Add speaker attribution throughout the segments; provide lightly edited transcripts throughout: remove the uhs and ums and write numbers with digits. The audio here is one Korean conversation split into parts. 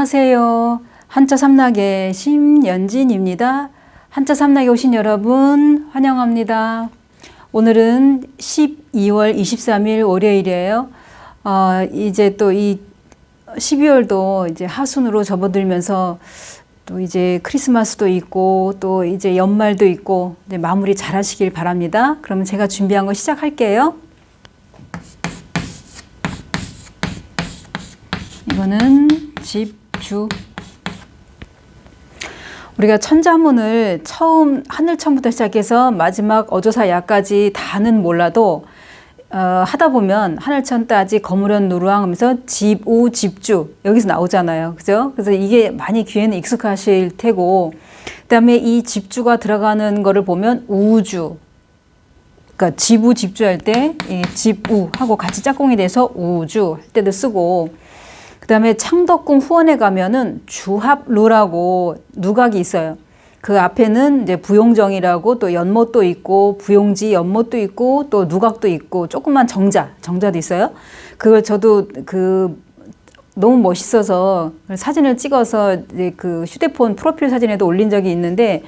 Speaker 1: 안녕하세요. 한자 삼락의 심연진입니다. 한자 삼락에 오신 여러분 환영합니다. 오늘은 12월 23일 월요일이에요. 이제 또 이 12월도 이제 하순으로 접어들면서 또 이제 크리스마스도 있고 또 이제 연말도 있고 이제 마무리 잘 하시길 바랍니다. 그러면 제가 준비한 거 시작할게요. 이거는 집주. 우리가 천자문을 처음 하늘천부터 시작해서 마지막 어조사 야까지 다는 몰라도 하다 보면 하늘천 따지 거무련 누루왕 하면서 집우 집주 여기서 나오잖아요. 그죠? 그래서 이게 많이 귀에는 익숙하실 테고, 그다음에 이 집주가 들어가는 거를 보면 우주, 그러니까 집우 집주할 때 이 집우 하고 같이 짝꿍이 돼서 우주 할 때도 쓰고, 그 다음에 창덕궁 후원에 가면은 주합루라고 누각이 있어요. 그 앞에는 이제 부용정이라고 또 연못도 있고 부용지 연못도 있고 또 누각도 있고 조그만 정자도 있어요. 그걸 저도 너무 멋있어서 사진을 찍어서 이제 그 휴대폰 프로필 사진에도 올린 적이 있는데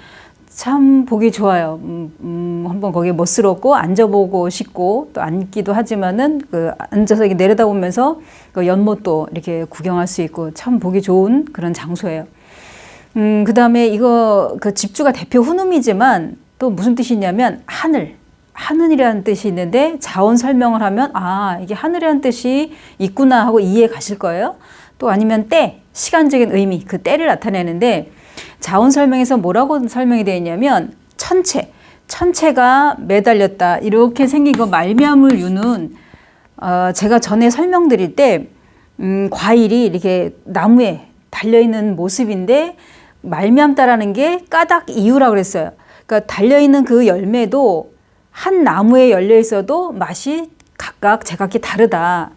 Speaker 1: 참 보기 좋아요. 한번 거기에 멋스럽고 앉아보고 싶고 또 앉기도 하지만은 앉아서 이렇게 내려다보면서 그 연못도 이렇게 구경할 수 있고 참 보기 좋은 그런 장소예요. 그 다음에 이거 그 집주가 대표 훈음이지만 또 무슨 뜻이 있냐면 하늘이라는 뜻이 있는데 자원 설명을 하면 이게 하늘이라는 뜻이 있구나 하고 이해 가실 거예요. 또 아니면 때, 시간적인 의미, 그 때를 나타내는데 자원 설명에서 뭐라고 설명이 되어 있냐면 천체가 매달렸다 이렇게 생긴 거 말미암을 유는 제가 전에 설명드릴 때 과일이 이렇게 나무에 달려있는 모습인데 말미암다라는 게 까닭 이유라고 그랬어요. 그러니까 달려있는 그 열매도 한 나무에 열려 있어도 맛이 각각 제각기 다르다.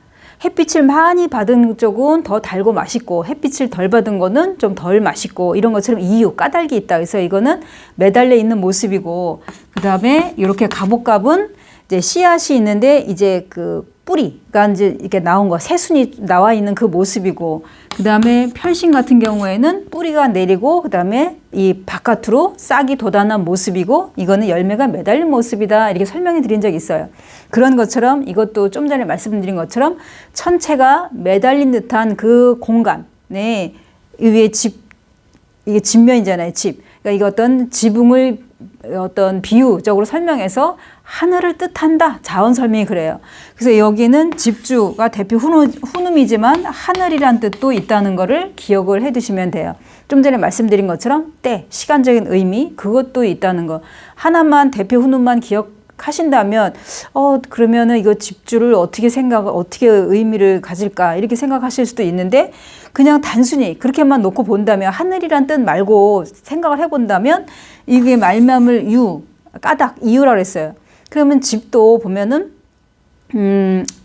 Speaker 1: 햇빛을 많이 받은 쪽은 더 달고 맛있고 햇빛을 덜 받은 거는 좀 덜 맛있고 이런 것처럼 이유, 까닭이 있다. 그래서 이거는 매달려 있는 모습이고, 그 다음에 이렇게 가복갑은 이제 씨앗이 있는데 이제 그 뿌리가 이제 이렇게 나온 거, 새순이 나와 있는 그 모습이고, 그 다음에 편신 같은 경우에는 뿌리가 내리고 그 다음에 이 바깥으로 싹이 돋아난 모습이고 이거는 열매가 매달린 모습이다 이렇게 설명해 드린 적이 있어요. 그런 것처럼 이것도 좀 전에 말씀드린 것처럼 천체가 매달린 듯한 그 공간에 위에 이게 집면이잖아요. 집. 그러니까 이거 어떤 지붕을 어떤 비유적으로 설명해서 하늘을 뜻한다. 자원 설명이 그래요. 그래서 여기는 집주가 대표 훈음이지만 하늘이란 뜻도 있다는 거를 기억을 해 두시면 돼요. 좀 전에 말씀드린 것처럼 때, 시간적인 의미, 그것도 있다는 거. 하나만 대표 훈음만 기억하신다면 그러면은 이거 집주를 어떻게 의미를 가질까 이렇게 생각하실 수도 있는데, 그냥 단순히 그렇게만 놓고 본다면 하늘이란 뜻 말고 생각을 해본다면 이게 말미암을 까닭 이유라고 했어요. 그러면 집도 보면은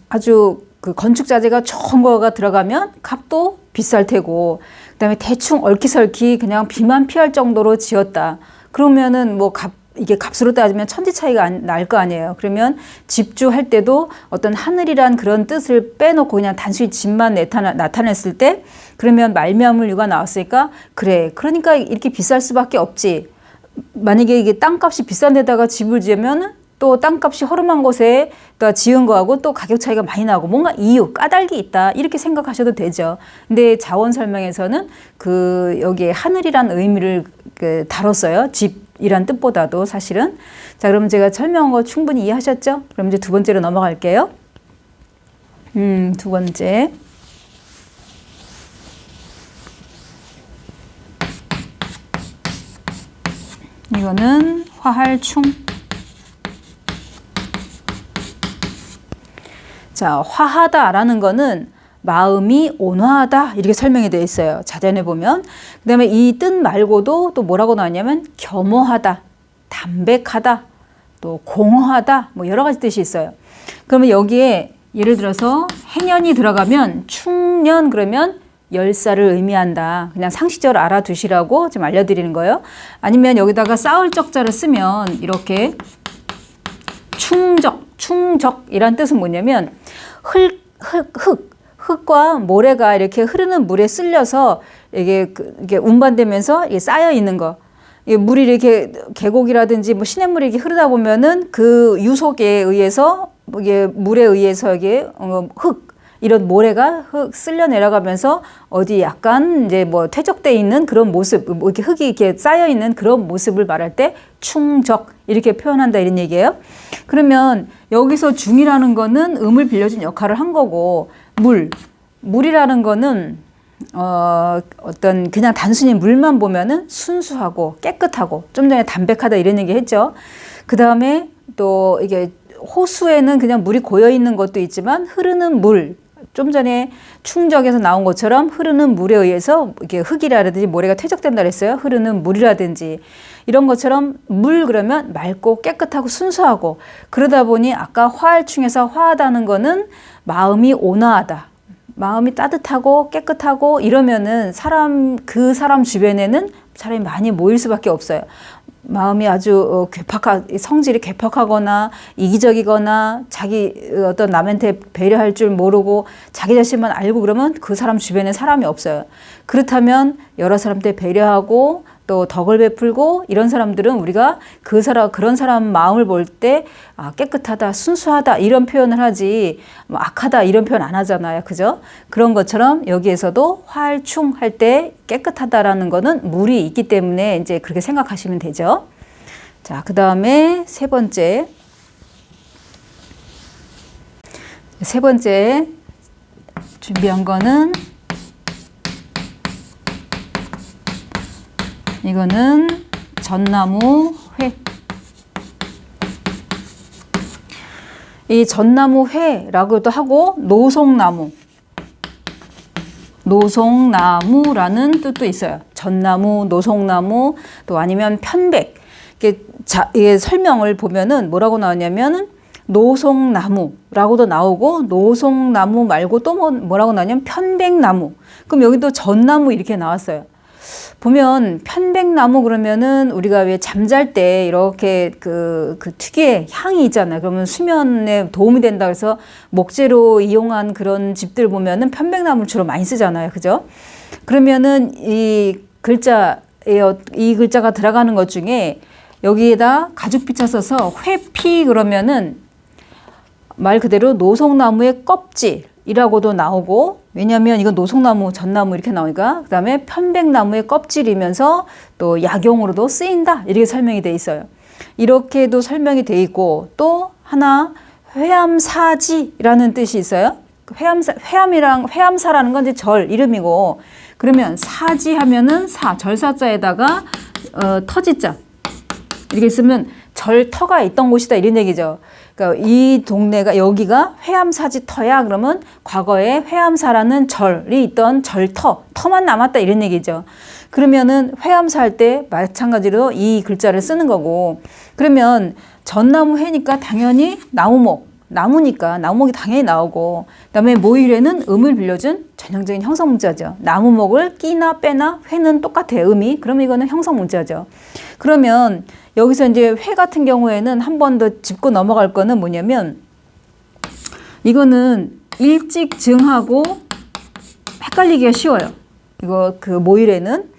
Speaker 1: 아주 그 건축 자재가 좋은 거가 들어가면 값도 비쌀 테고, 그다음에 대충 얼키설키 그냥 비만 피할 정도로 지었다. 그러면은 이게 값으로 따지면 천지 차이가 날 거 아니에요. 그러면 집주할 때도 어떤 하늘이란 그런 뜻을 빼놓고 그냥 단순히 집만 나타냈을 때, 그러면 말미암을 유가 나왔으니까 그래. 그러니까 이렇게 비쌀 수밖에 없지. 만약에 이게 땅값이 비싼 데다가 집을 지으면 또 땅값이 허름한 곳에 또 지은 거하고 또 가격 차이가 많이 나고 뭔가 이유, 까닭이 있다 이렇게 생각하셔도 되죠. 근데 자원 설명에서는 여기에 하늘이란 의미를 다뤘어요. 집이란 뜻보다도 사실은. 자, 그럼 제가 설명한 거 충분히 이해하셨죠? 그럼 이제 두 번째로 넘어갈게요. 두 번째. 이거는 화할충. 자, 화하다라는 거는 마음이 온화하다 이렇게 설명이 되어 있어요. 자전에 보면. 그 다음에 이 뜻 말고도 또 뭐라고 나왔냐면 겸허하다, 담백하다, 또 공허하다 뭐 여러 가지 뜻이 있어요. 그러면 여기에 예를 들어서 행연이 들어가면 충년 그러면 10살을 의미한다. 그냥 상식적으로 알아두시라고 지금 알려드리는 거예요. 아니면 여기다가 쌓을 적자를 쓰면 이렇게 충적이란 뜻은 뭐냐면 흙과 모래가 이렇게 흐르는 물에 쓸려서 이게 운반되면서 이게 쌓여 있는 거. 이게 물이 이렇게 계곡이라든지 뭐 시냇물이 이렇게 흐르다 보면은 그 유속에 의해서 이게 물에 의해서 이게 흙 이런 모래가 쓸려 내려가면서 어디 약간 이제 뭐 퇴적돼 있는 그런 모습, 뭐 이렇게 흙이 이렇게 쌓여 있는 그런 모습을 말할 때 충적 이렇게 표현한다 이런 얘기예요. 그러면 여기서 중이라는 거는 음을 빌려준 역할을 한 거고 물이라는 거는 어떤 그냥 단순히 물만 보면은 순수하고 깨끗하고 좀 전에 담백하다 이런 얘기 했죠. 그 다음에 또 이게 호수에는 그냥 물이 고여 있는 것도 있지만 흐르는 물. 좀 전에 충적에서 나온 것처럼 흐르는 물에 의해서 이게 흙이라든지 모래가 퇴적된다 그랬어요. 흐르는 물이라든지 이런 것처럼 물 그러면 맑고 깨끗하고 순수하고 그러다 보니 아까 화할충에서 화하다는 거는 마음이 온화하다. 마음이 따뜻하고 깨끗하고 이러면은 그 사람 주변에는 사람이 많이 모일 수밖에 없어요. 마음이 아주 성질이 괴팍하거나 이기적이거나 자기 어떤 남한테 배려할 줄 모르고 자기 자신만 알고 그러면 그 사람 주변에 사람이 없어요. 그렇다면 여러 사람한테 배려하고 또 덕을 베풀고 이런 사람들은 우리가 그런 사람 마음을 볼 때 깨끗하다, 순수하다 이런 표현을 하지 뭐 악하다 이런 표현 안 하잖아요. 그죠? 그런 것처럼 여기에서도 활충 할 때 깨끗하다라는 거는 물이 있기 때문에 이제 그렇게 생각하시면 되죠. 자, 그 다음에 세 번째 준비한 거는 이거는 전나무 회. 이 전나무 회라고도 하고 노송나무라는 뜻도 있어요. 전나무, 노송나무, 또 아니면 편백. 이게 설명을 보면은 뭐라고 나오냐면 노송나무라고도 나오고 노송나무 말고 또 뭐라고 나오냐면 편백나무. 그럼 여기도 전나무 이렇게 나왔어요. 보면 편백나무 그러면은 우리가 왜 잠잘 때 이렇게 그 특유의 향이 있잖아요. 그러면 수면에 도움이 된다 그래서 목재로 이용한 그런 집들 보면은 편백나무를 주로 많이 쓰잖아요. 그죠? 그러면은 이 글자가 들어가는 것 중에 여기에다 가죽빛자 써서 회피 그러면은 말 그대로 노송나무의 껍질이라고도 나오고 왜냐하면 이건 노송나무, 전나무 이렇게 나오니까 그 다음에 편백나무의 껍질이면서 또 약용으로도 쓰인다 이렇게 설명이 돼 있어요. 이렇게도 설명이 돼 있고 또 하나 회암사지라는 뜻이 있어요. 회암사라는 건 이제 절 이름이고 그러면 사지 하면은 절사자에다가 터지자 이렇게 쓰면 절터가 있던 곳이다 이런 얘기죠. 그러니까 이 동네가 여기가 회암사지터야 그러면 과거에 회암사라는 절이 있던 터만 남았다 이런 얘기죠. 그러면은 회암사 할 때 마찬가지로 이 글자를 쓰는 거고 그러면 전나무 회니까 당연히 나무니까 나무목이 당연히 나오고 그다음에 모일에는 음을 빌려준 전형적인 형성문자죠. 나무목을 끼나 빼나 회는 똑같아요. 음이. 그러면 이거는 형성문자죠. 그러면 여기서 이제 회 같은 경우에는 한 번 더 짚고 넘어갈 거는 뭐냐면 이거는 일찍 증하고 헷갈리기가 쉬워요. 이거 모일에는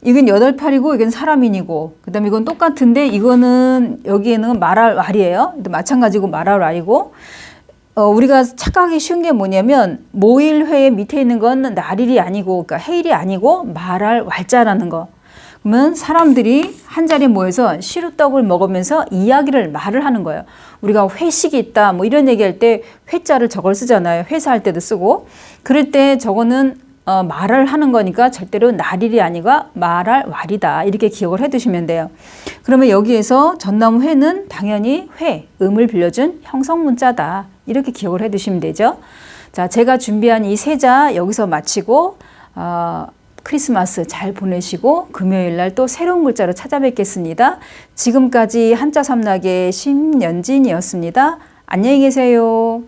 Speaker 1: 이건 8팔이고 이건 사람인이고 그다음에 이건 똑같은데 이거는 여기에는 말할 알이에요. 마찬가지고 말할 알이고 우리가 착각하기 쉬운 게 뭐냐면 모일회의 밑에 있는 건 날일이 아니고 그러니까 해일이 아니고 말할 왈자라는 거. 그러면 사람들이 한 자리에 모여서 시루떡을 먹으면서 말을 하는 거예요. 우리가 회식이 있다 뭐 이런 얘기할 때 회자를 저걸 쓰잖아요. 회사할 때도 쓰고 그럴 때 저거는 말을 하는 거니까 절대로 날일이 아니고 말할 왈이다 이렇게 기억을 해두시면 돼요. 그러면 여기에서 전나무 회는 당연히 음을 빌려준 형성문자다 이렇게 기억을 해두시면 되죠. 자, 제가 준비한 이 세자 여기서 마치고 크리스마스 잘 보내시고 금요일 날 또 새로운 글자로 찾아뵙겠습니다. 지금까지 한자 삼락의 심연진이었습니다. 안녕히 계세요.